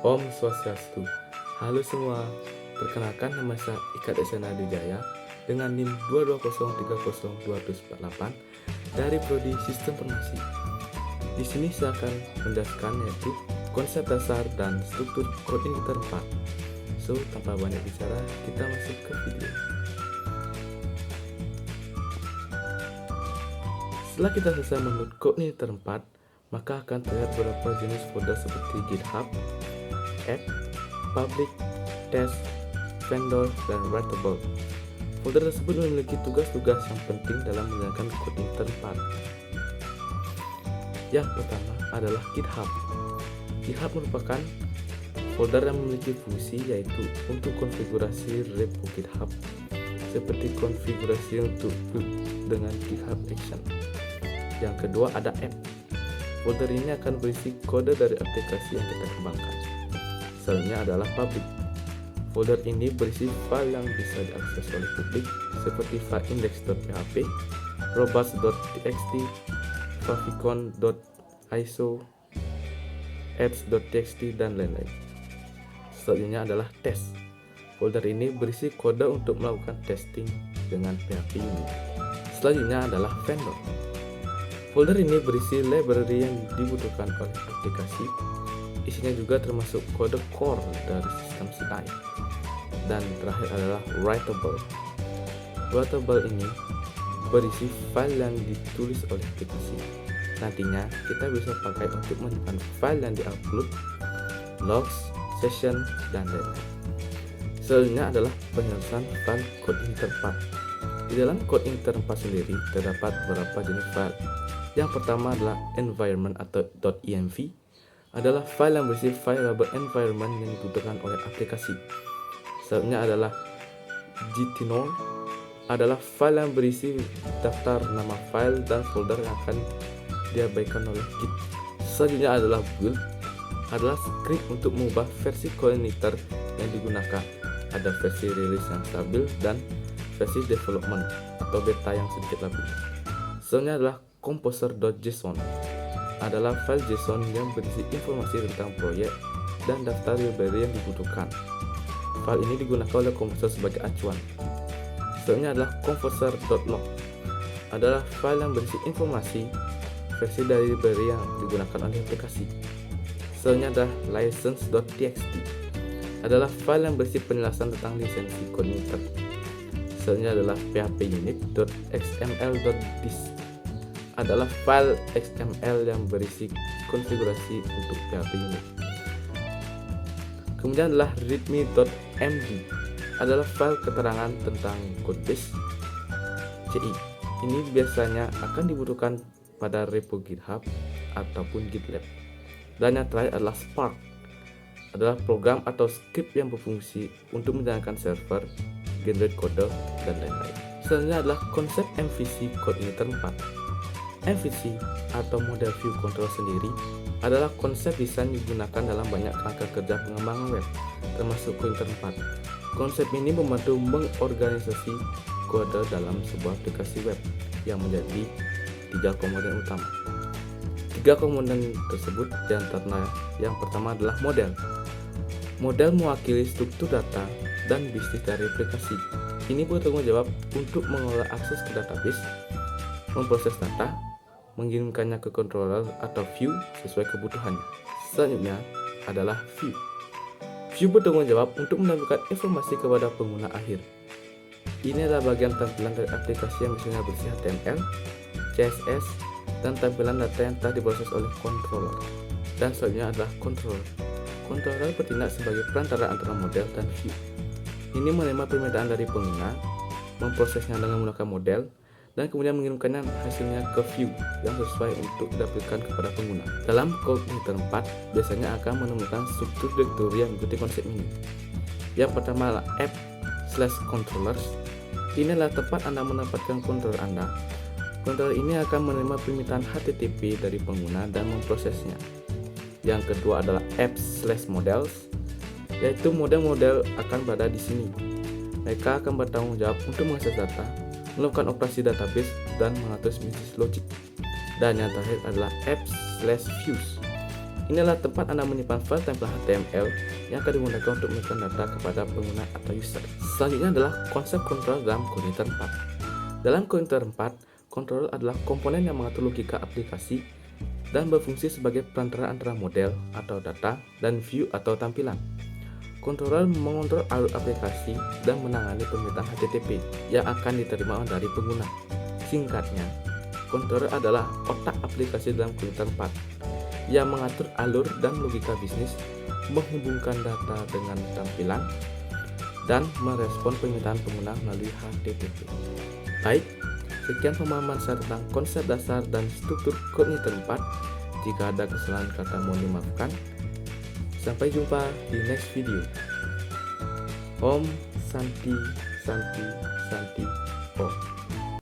Om Swastiastu. Halo semua, perkenalkan nama saya Ika Desana Dijaya dengan NIM 220302848 dari Prodi Sistem Informasi. Di sini saya akan menjelaskan yaitu konsep dasar dan struktur koordinator 4. So, tanpa banyak bicara, kita masuk ke video. Setelah kita selesai menurut koordinator 4, maka akan terlihat beberapa jenis folder seperti GitHub, App, Public, Test, Vendor, dan Writable. Folder tersebut memiliki tugas-tugas yang penting dalam menjalankan koordinator 4. Yang pertama adalah GitHub. GitHub merupakan folder yang memiliki fungsi yaitu untuk konfigurasi repo GitHub, seperti konfigurasi untuk build dengan GitHub Action. Yang kedua ada App. Folder ini akan berisi kode dari aplikasi yang kita kembangkan. Selanjutnya adalah Public. Folder ini berisi file yang bisa diakses oleh publik seperti file index.php, robots.txt, favicon.iso, apps.txt, dan lain-lain. Selanjutnya adalah Test. Folder ini berisi kode untuk melakukan testing dengan PHP Unit. Selanjutnya adalah Vendor. Folder ini berisi library yang dibutuhkan oleh aplikasi. Isinya juga termasuk kode core dari sistem CI. Dan terakhir adalah Writable. Writable ini berisi file yang ditulis oleh aplikasi. Nantinya kita bisa pakai untuk menyimpan file yang diupload, logs, session, dan lain-lain. Selanjutnya adalah penyelesaian file koordinator 4. Di dalam koordinator 4 sendiri terdapat beberapa jenis file. Yang pertama adalah environment atau .env, adalah file yang berisi fileable environment yang dibutuhkan oleh aplikasi. Selanjutnya adalah gitnode, adalah file yang berisi daftar nama file dan folder yang akan diabaikan oleh Git. Selanjutnya adalah build, adalah script untuk mengubah versi koordinator yang digunakan. Ada versi release yang stabil dan versi development atau beta yang sedikit labil. Selanjutnya adalah composer.json, adalah file JSON yang berisi informasi tentang proyek dan daftar library yang dibutuhkan. File ini digunakan oleh komposer sebagai acuan. Selanjutnya adalah composer.log, adalah file yang berisi informasi versi dari library yang digunakan oleh aplikasi. Selanjutnya adalah license.txt, adalah file yang berisi penjelasan tentang lisensi koordinator. Selanjutnya adalah phpunit.xml.dis, adalah file XML yang berisi konfigurasi untuk PHP unit. Kemudian adalah readme.md, adalah file keterangan tentang codebase CI. Ini biasanya akan dibutuhkan pada repo GitHub ataupun GitLab. Dan yang terakhir adalah Spark, adalah program atau script yang berfungsi untuk menjalankan server, generate kode, dan lain-lain. Selanjutnya adalah konsep MVC Coordinator 4. MVC atau model view control sendiri adalah konsep desain yang digunakan dalam banyak kerangka kerja pengembangan web, termasuk Coordinator 4. Konsep ini membantu mengorganisasi kode dalam sebuah aplikasi web yang menjadi 3 komponen utama. 3 komponen tersebut diantaranya yang pertama adalah model. Model mewakili struktur data dan bisnis dari aplikasi. Ini bertanggung jawab untuk mengelola akses ke database, memproses data, mengirimkannya ke controller atau view sesuai kebutuhannya. Selanjutnya adalah view. View bertanggung jawab untuk menampilkan informasi kepada pengguna akhir. Ini adalah bagian tampilan dari aplikasi yang misalnya berisi HTML, CSS, dan tampilan data yang telah diproses oleh controller. Dan selanjutnya adalah controller. Controller bertindak sebagai perantara antara model dan view. Ini menerima permintaan dari pengguna, memprosesnya dengan menggunakan model, dan kemudian mengirimkannya hasilnya ke view yang sesuai untuk didapatkan kepada pengguna. Dalam koordinator 4 biasanya akan menemukan struktur direktori yang mengikuti konsep ini. Yang pertama adalah app/controllers. Ini adalah tempat Anda menempatkan controller Anda. Controller ini akan menerima permintaan HTTP dari pengguna dan memprosesnya. Yang kedua adalah apps/models, yaitu model-model akan berada di sini. Mereka akan bertanggung jawab untuk mengakses data, melakukan operasi database, dan mengatur bisnis logik. Dan yang terakhir adalah apps/views. Inilah tempat Anda menyimpan file template HTML yang akan digunakan untuk memberikan data kepada pengguna atau user. Selanjutnya adalah konsep controller dalam Cogniter 4. Dalam Cogniter 4, controller adalah komponen yang mengatur logika aplikasi dan berfungsi sebagai perantara antara model atau data dan view atau tampilan. Controller mengontrol alur aplikasi dan menangani permintaan HTTP yang akan diterima dari pengguna. Singkatnya, controller adalah otak aplikasi dalam Cogniter 4 yang mengatur alur dan logika bisnis, menghubungkan data dengan tampilan, dan merespon permintaan pengguna melalui HTTP. Baik, sekian pemahaman saya tentang konsep dasar dan struktur Cogniter 4. Jika ada kesalahan kata mohon dimaafkan. Sampai jumpa di next video. Om Santi Santi Santi Om.